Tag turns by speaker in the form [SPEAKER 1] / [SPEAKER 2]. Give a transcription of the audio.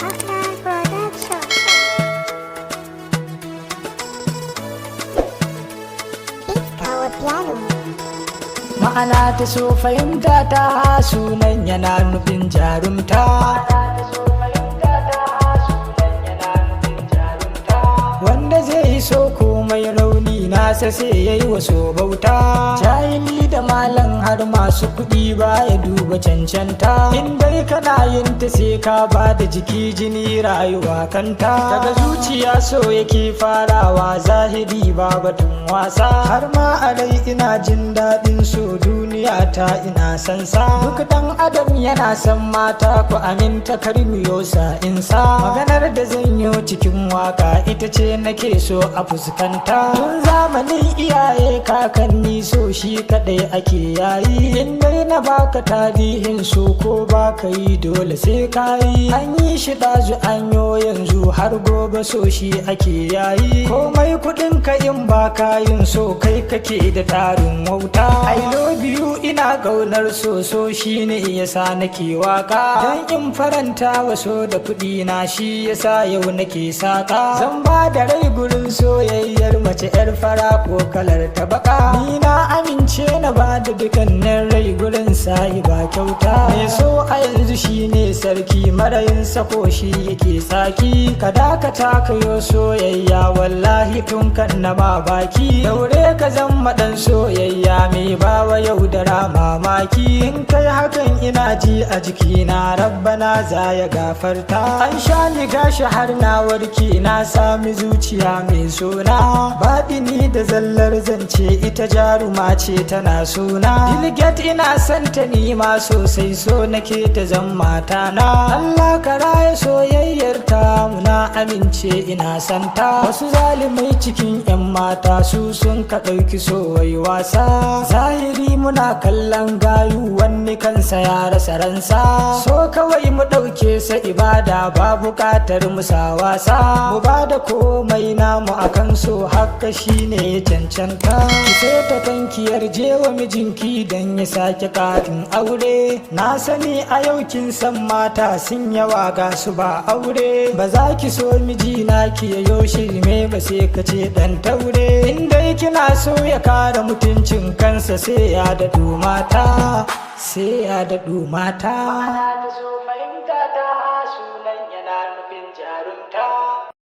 [SPEAKER 1] Afnan Production. Beats Kawa Piano.
[SPEAKER 2] Ma'ana ta so fahimta ta sunan yana nufin jarumta. Wanda zai so komai rauni nasa sai ya yi waso bauta. Jahili da malam har masu kuɗi ba ya duba cancanta. In dai kana yin ta sai ka ba da jiki jini rayuwa kanta. Daga zuciya so yake farawa zahiri ba batun wasa. Har ma a rai ina jin daɗin so duniya ta ina san sa. Duk dan adam yana san mata ku aminta karmiyo insa. Maganar da zan yi cikin waka ita ce nake so a fuskanta. Tun zamanin iyaye kakanni so shi kadai ake yayi. In dai na baka tarihin so ko baka yi dole sai ka yi. An yi shi dazu an yo yanzu har gobe so shi ake yayi. Komai kudin ka in baka yin so kai kake da tarin wauta. I love you ina kaunar so shine yasa nake waka. Dan in faranta wa so da kudi na shi yasa yau nake saka. Zan ba da rai gurin soyayyar mace yar fara ko kalar ta baka. Ni na amince na ba da dukannin rai gurin sayi ba kyauta. Me so a yanzu shine sarki marayin sako shi yake tsaki. Ka dakata ka yo soyayya wallahi tun kan na ma baki. Daure ka zama dan soyayya mai bawa yaudara mamaki. In kai hakan ina ji a jikina rabbana za ya gafarta. An sha ni gashi har na warke na sami zuciya mai suna. Baɗini da zallar zance ita jaruma ce tana suna. Dilget ina santa nima sosai so nake ta zan mata na. Allah ka raya soyayyar ta muna amince ina santa. Wasu zalimai cikin 'yan mata su sun ka ɗauki wai wasa. Zahiri muna kallon gayu wani kansa ya rasa ransa. So kawai mu ɗauke sa ibada ba buƙatar musa wasa. Mu ba da komai namu akan so haka shine ya cancanta. Ki sai ta tankiyar jewa mijinki dan ya sake katin aure. Na sani a yau kin san mata sun yawa ga su ba aure. Ba za ki so mijina ki yayo shirme ba sai ka ce dan taure. In dai kina so ya kare mutuncin kansa sai ya daɗu mata. Sai ya daɗu mata.